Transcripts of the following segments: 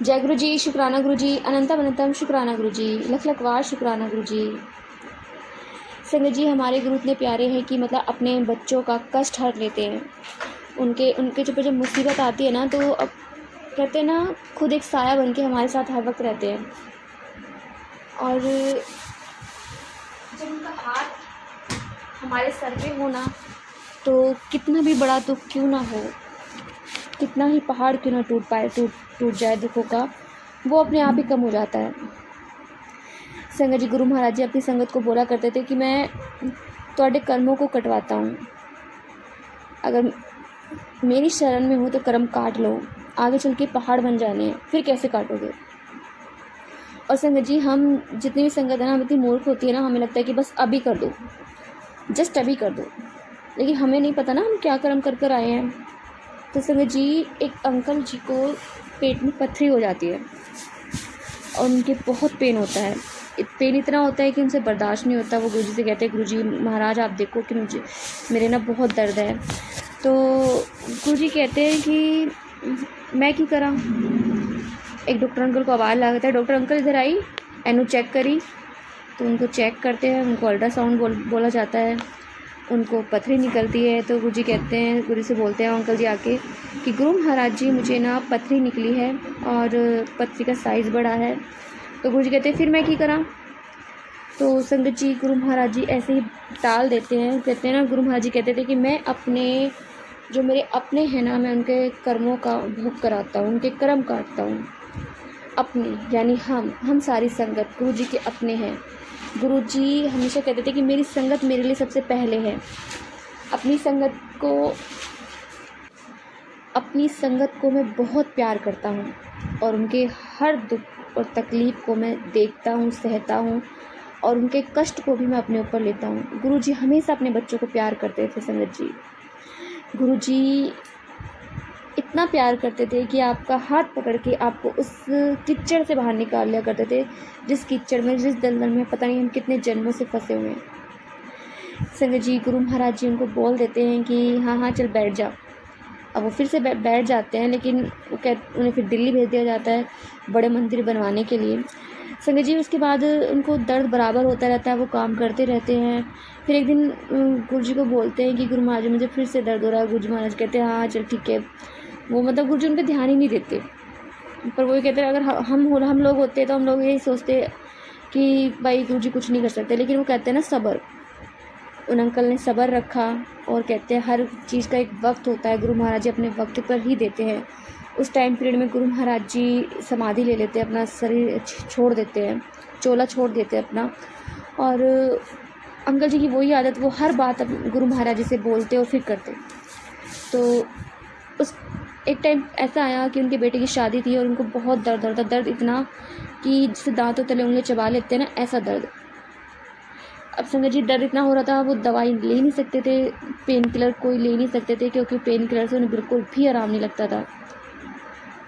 जय गुरु जी, शुक्राना गुरु जी, अनंतम अनंतम शुक्राना गुरु जी, लख लख वार शुक्राना गुरु जी। संगत जी, हमारे गुरु इतने प्यारे हैं कि मतलब अपने बच्चों का कष्ट हर लेते हैं। उनके उनके ऊपर जब मुसीबत आती है ना, तो अब कहते हैं ना, खुद एक साया बन के हमारे साथ हर वक्त रहते हैं। और जब उनका हाथ हमारे सर पे हो ना, तो कितना भी बड़ा दुख क्यों ना हो, कितना ही पहाड़ क्यों ना टूट जाए दुखों का, वो अपने आप ही कम हो जाता है। संगत जी, गुरु महाराज जी अपनी संगत को बोला करते थे कि मैं ਤੁਹਾਡੇ कर्मों को कटवाता हूँ, अगर मेरी शरण में हो तो कर्म काट लो, आगे चल के पहाड़ बन जाने हैं, फिर कैसे काटोगे। और संगत जी, हम जितनी भी संगत है ना, हम इतनी मूर्ख होती है ना, हमें लगता है कि बस अभी कर दो, जस्ट अभी कर दो, लेकिन हमें नहीं पता ना हम क्या कर्म कर कर आए हैं। तो संगत जी, एक अंकल जी को पेट में पथरी हो जाती है और उनके बहुत पेन होता है। पेन इतना होता है कि उनसे बर्दाश्त नहीं होता। वो गुरुजी से कहते हैं, गुरुजी महाराज आप देखो कि मेरे ना बहुत दर्द है। तो गुरुजी कहते हैं कि मैं की करा। एक डॉक्टर अंकल को आवाज़ लगाता है, डॉक्टर अंकल इधर आई, एनू चेक करी। तो उनको चेक करते हैं, उनको अल्ट्रासाउंड बोला जाता है, उनको पथरी निकलती है। तो गुरुजी कहते हैं, गुरु से बोलते हैं अंकल जी आके कि गुरु महाराज जी मुझे ना पथरी निकली है और पथरी का साइज़ बड़ा है। तो गुरुजी कहते हैं फिर मैं क्या करा। तो संगत जी, गुरु महाराज जी ऐसे ही टाल देते हैं। कहते हैं ना, गुरु महाराज जी कहते थे कि मैं अपने जो मेरे अपने हैं ना, मैं उनके कर्मों का भोग कराता हूँ, उनके कर्म काटता हूँ। अपने यानी हम सारी संगत गुरु जी के अपने हैं। गुरु जी हमेशा कहते थे कि मेरी संगत मेरे लिए सबसे पहले है। अपनी संगत को मैं बहुत प्यार करता हूँ और उनके हर दुख और तकलीफ़ को मैं देखता हूँ, सहता हूँ और उनके कष्ट को भी मैं अपने ऊपर लेता हूँ। गुरु जी हमेशा अपने बच्चों को प्यार करते थे। संगत जी, गुरु जी इतना प्यार करते थे कि आपका हाथ पकड़ के आपको उस कीचड़ से बाहर निकाल लिया करते थे, जिस कीचड़ में, जिस दलदल में पता नहीं हम कितने जन्मों से फंसे हुए हैं। संगत जी, गुरु महाराज जी उनको बोल देते हैं कि हाँ हाँ चल बैठ जा। अब वो फिर से बैठ जाते हैं, लेकिन उन्हें फिर दिल्ली भेज दिया जाता है बड़े मंदिर बनवाने के लिए। संगत जी, उसके बाद उनको दर्द बराबर होता रहता है, वो काम करते रहते हैं। फिर एक दिन गुरु जी को बोलते हैं कि गुरु महाराज मुझे फिर से दर्द हो रहा है। गुरु जी महाराज कहते हैं हाँ चल ठीक है। वो मतलब गुरु जी उन पर ध्यान ही नहीं देते, पर वो कहते हैं अगर हम लोग होते तो हम लोग यही सोचते कि भाई गुरु जी कुछ नहीं कर सकते, लेकिन वो कहते हैं ना सब्र। उन अंकल ने सब्र रखा और कहते हैं हर चीज़ का एक वक्त होता है, गुरु महाराज जी अपने वक्त पर ही देते हैं। उस टाइम पीरियड में गुरु महाराज जी समाधि ले लेते हैं, अपना शरीर छोड़ देते हैं, चोला छोड़ देते हैं अपना। और अंकल जी की वही आदत, वो हर बात गुरु महाराज जी से बोलते और फिर करते। तो उस एक टाइम ऐसा आया कि उनके बेटे की शादी थी और उनको बहुत दर्द इतना कि जिससे दांतों तले उंगली चबा लेते हैं ना, ऐसा दर्द। अब संगत जी, दर्द इतना हो रहा था, वो दवाई ले नहीं सकते थे, पेन किलर कोई ले नहीं सकते थे, क्योंकि पेन किलर से उन्हें बिल्कुल भी आराम नहीं लगता था।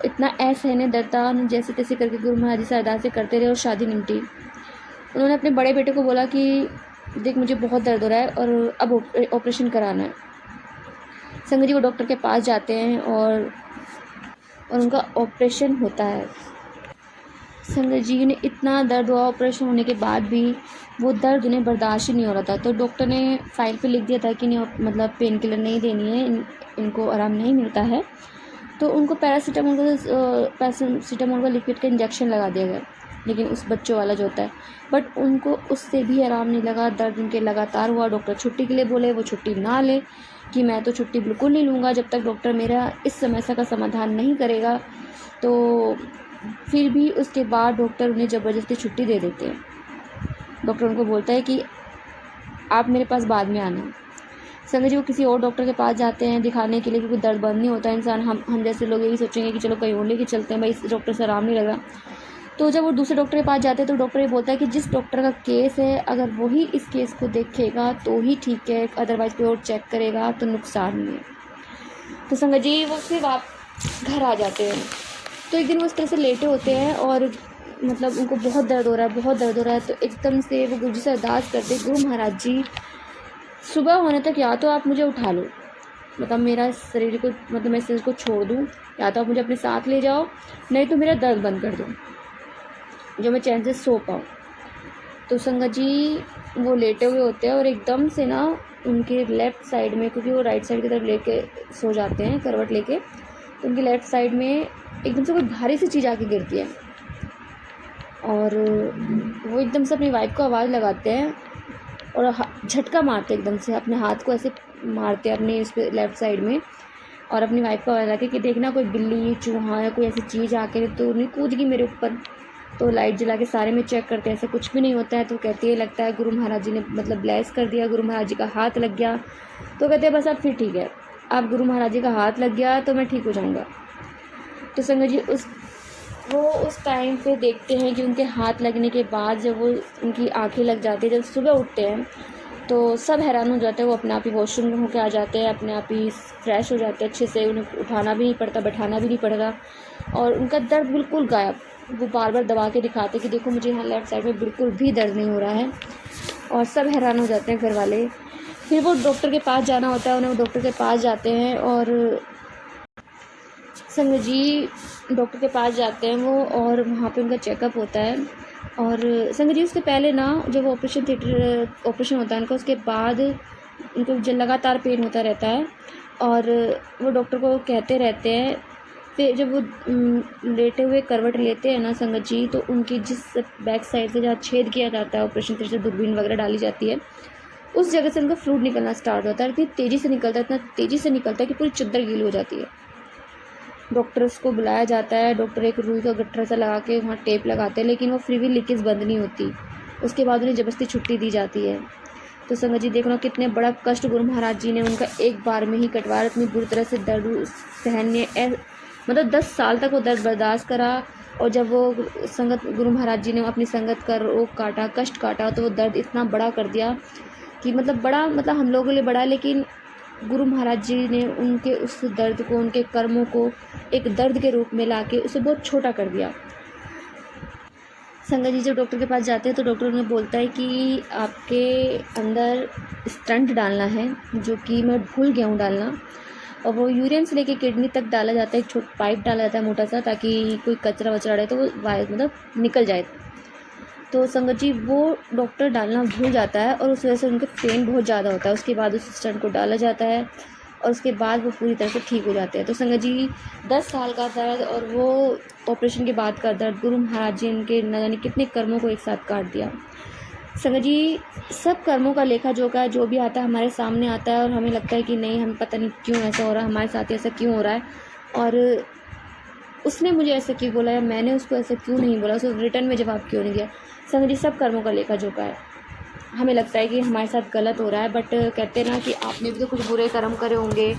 इतना असहनीय दर्द था, जैसे तैसे करके गुरु महाराज जी से अरदासें करते रहे और शादी निपटी। उन्होंने अपने बड़े बेटे को बोला कि देख मुझे बहुत दर्द हो रहा है और अब ऑपरेशन कराना है। संगत जी, वो डॉक्टर के पास जाते हैं और उनका ऑपरेशन होता है। संगत जी ने इतना दर्द हुआ, ऑपरेशन होने के बाद भी वो दर्द उन्हें बर्दाश्त ही नहीं हो रहा था। तो डॉक्टर ने फाइल पे लिख दिया था कि नहीं, मतलब पेन किलर नहीं देनी है, इनको आराम नहीं मिलता है। तो उनको पैरासीटामोल का लिक्विड का इंजेक्शन लगा दिया गया, लेकिन उस बच्चों वाला जो होता है, बट उनको उससे भी आराम नहीं लगा। दर्द उनके लगातार हुआ। डॉक्टर छुट्टी के लिए बोले, वो छुट्टी ना ले कि मैं तो छुट्टी बिल्कुल नहीं लूँगा जब तक डॉक्टर मेरा इस समस्या का समाधान नहीं करेगा। तो फिर भी उसके बाद डॉक्टर उन्हें ज़बरदस्ती छुट्टी दे देते हैं। डॉक्टर उनको बोलता है कि आप मेरे पास बाद में आना। संगत जी, वो किसी और डॉक्टर के पास जाते हैं दिखाने के लिए, क्योंकि दर्द बंद नहीं होता। इंसान हम जैसे लोग यही सोचेंगे कि चलो कहीं और लेके चलते हैं, भाई इस डॉक्टर से आराम नहीं लग रहा। तो जब वो दूसरे डॉक्टर के पास जाते हैं तो डॉक्टर ये बोलता है कि जिस डॉक्टर का केस है, अगर वही इस केस को देखेगा तो ही ठीक है, अदरवाइज़ कोई और चेक करेगा तो नुकसान नहीं है। तो संगत जी, वो फिर आप घर आ जाते हैं। तो एक दिन वो इस तरह से लेटे होते हैं और मतलब उनको बहुत दर्द हो रहा है। तो एकदम से वो गुरु जी से अरदास करते, गुरु महाराज जी सुबह होने तक या तो आप मुझे उठा लो मतलब मेरा शरीर को, मतलब मैं शरीर को छोड़ दूँ, या तो आप मुझे अपने साथ ले जाओ, नहीं तो मेरा दर्द बंद कर दो, जो मैं चैन से सो पाऊँ। तो संगत जी वो लेटे हुए होते हैं और एकदम से ना उनके लेफ़्ट साइड में, क्योंकि वो राइट साइड की तरफ लेके सो जाते हैं करवट लेके, तो उनकी लेफ़्ट साइड में एकदम से कोई भारी सी चीज़ आके गिरती है और वो एकदम से अपनी वाइफ़ को आवाज़ लगाते हैं और झटका मारते एकदम से, अपने हाथ को ऐसे मारते हैं अपने इस पे लेफ़्ट साइड में, और अपनी वाइफ़ को आवाज़ लगा के देखना कोई बिल्ली, चूहा या कोई ऐसी चीज़ आके तो नहीं कूद गई मेरे ऊपर। तो लाइट जला के सारे में चेक करते हैं, ऐसा कुछ भी नहीं होता है। तो कहती है लगता है गुरु महाराज जी ने मतलब ब्लेस कर दिया, गुरु महाराज जी का हाथ लग गया। तो कहते हैं बस अब फिर ठीक है, अब गुरु महाराज जी का हाथ लग गया तो मैं ठीक हो जाऊँगा। तो संगत जी उस टाइम पे देखते हैं कि उनके हाथ लगने के बाद जब वो उनकी आँखें लग जाती है, जब सुबह उठते हैं तो सब हैरान हो जाते हैं। वो अपने आप ही वॉशरूम होके आ जाते हैं, अपने आप ही फ्रेश हो जाते हैं अच्छे से, उन्हें उठाना भी नहीं पड़ता, बैठाना भी नहीं पड़ता, और उनका दर्द बिल्कुल गायब। वो बार बार दबा के दिखाते कि देखो मुझे यहाँ लेफ़्ट साइड में बिल्कुल भी दर्द नहीं हो रहा है, और सब हैरान हो जाते हैं घर वाले। फिर वो डॉक्टर के पास जाना होता है, उन्हें वो डॉक्टर के पास जाते हैं और संगत जी डॉक्टर के पास जाते हैं वो, और वहाँ पे उनका चेकअप होता है। और संगत जी उसके पहले ना जब ऑपरेशन होता है उनका, उसके बाद उनको जो लगातार पेन होता रहता है और वो डॉक्टर को कहते रहते हैं। फिर जब वो लेटे हुए करवट लेते हैं ना संगत जी, तो उनकी जिस बैक साइड से जहाँ छेद किया जाता है ऑपरेशन थिएटर से दूरबीन वगैरह डाली जाती है, उस जगह से उनका फ्लूइड निकलना स्टार्ट होता है। इतनी तेज़ी से निकलता है, इतना तेज़ी से निकलता है कि पूरी चद्दर गीली हो जाती है। डॉक्टर्स को बुलाया जाता है, डॉक्टर एक रुई का गट्ठर सा लगा के वहाँ टेप लगाते हैं, लेकिन वो फिर भी लीकेज बंद नहीं होती। उसके बाद उन्हें ज़बरदस्ती छुट्टी दी जाती है। तो संगत जी देख लो कितने बड़ा कष्ट गुरु महाराज जी ने उनका एक बार में ही कटवाया, इतनी बुरी तरह से दर्द सहने, मतलब 10 साल तक वो दर्द बर्दाश्त करा। और जब वो संगत गुरु महाराज जी ने अपनी संगत का रोग काटा, कष्ट काटा, तो वो दर्द इतना बड़ा कर दिया कि मतलब बड़ा, मतलब हम लोगों के लिए बड़ा, लेकिन गुरु महाराज जी ने उनके उस दर्द को, उनके कर्मों को एक दर्द के रूप में लाके उसे बहुत छोटा कर दिया। संगत जी जब डॉक्टर के पास जाते हैं तो डॉक्टर उन्हें बोलता है कि आपके अंदर स्टंट डालना है, जो कि मैं भूल गया हूँ डालना। और वो यूरिन से लेके किडनी तक डाला जाता है, एक छोटा पाइप डाला जाता है मोटा सा, ताकि कोई कचरा वचरा रहे तो वो मतलब निकल जाए। तो संगत जी वो डॉक्टर डालना भूल जाता है और उस वजह से उनके पेन बहुत ज़्यादा होता है। उसके बाद उस स्टंट को डाला जाता है और उसके बाद वो पूरी तरह से ठीक हो जाते हैं। तो संगत जी 10 साल का दर्द और वो ऑपरेशन के बाद का दर्द, गुरु महाराज जी इनके न जाने कितने कर्मों को एक साथ काट दिया। संगत जी सब कर्मों का लेखा जोखा है, जो भी आता है हमारे सामने आता है और हमें लगता है कि नहीं, हम पता नहीं क्यों ऐसा हो रहा है, हमारे साथ ऐसा क्यों हो रहा है, और उसने मुझे ऐसा क्यों बोला या मैंने उसको ऐसा क्यों नहीं बोला, उसको रिटर्न में जवाब क्यों नहीं दिया। संगत जी सब कर्मों का लेखा जोखा है। हमें लगता है कि हमारे साथ गलत हो रहा है, बट कहते हैं ना कि आपने भी तो कुछ बुरे कर्म करे होंगे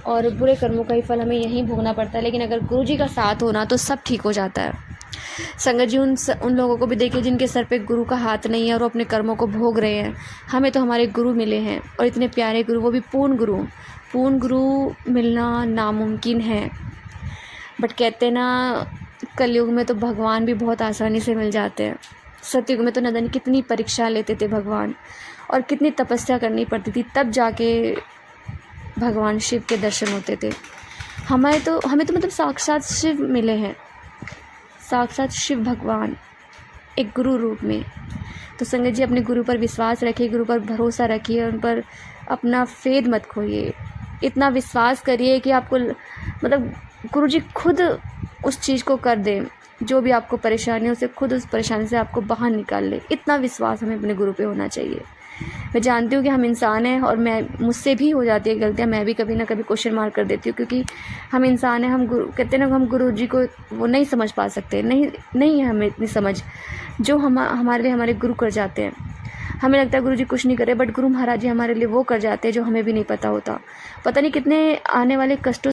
और बुरे कर्मों का ही फल हमें यहीं भोगना पड़ता है, लेकिन अगर गुरु जी का साथ होना तो सब ठीक हो जाता है। संगत जी उन लोगों को भी देखिए जिनके सर पे गुरु का हाथ नहीं है और वो अपने कर्मों को भोग रहे हैं। हमें तो हमारे गुरु मिले हैं और इतने प्यारे गुरु, वो भी पूर्ण गुरु मिलना नामुमकिन है। बट कहते ना कलयुग में तो भगवान भी बहुत आसानी से मिल जाते हैं। सतयुग में तो न जाने कितनी परीक्षा लेते थे भगवान, और कितनी तपस्या करनी पड़ती थी, तब जाके भगवान शिव के दर्शन होते थे। हमें तो मतलब साक्षात शिव मिले हैं, साक्षात शिव भगवान एक गुरु रूप में। तो संगत जी अपने गुरु पर विश्वास रखिए, गुरु पर भरोसा रखिए, उन पर अपना फेद मत खोइए। इतना विश्वास करिए कि आपको मतलब गुरु जी खुद उस चीज़ को कर दें, जो भी आपको परेशानी हो उसे खुद उस परेशानी से आपको बाहर निकाल ले। इतना विश्वास हमें अपने गुरु पे होना चाहिए। मैं जानती हूँ कि हम इंसान हैं और मुझसे भी हो जाती है गलतियाँ, मैं भी कभी ना कभी क्वेश्चन मार्क कर देती हूँ, क्योंकि हम इंसान हैं। हम गुरु कहते हैं ना, हम गुरु जी को वो नहीं समझ पा सकते, नहीं है हमें इतनी समझ जो हमारे लिए हमारे गुरु कर जाते हैं। हमें लगता है गुरु जी कुछ नहीं करे, बट गुरु महाराज जी हमारे लिए वो कर जाते हैं जो हमें भी नहीं पता होता। पता नहीं कितने आने वाले कष्टों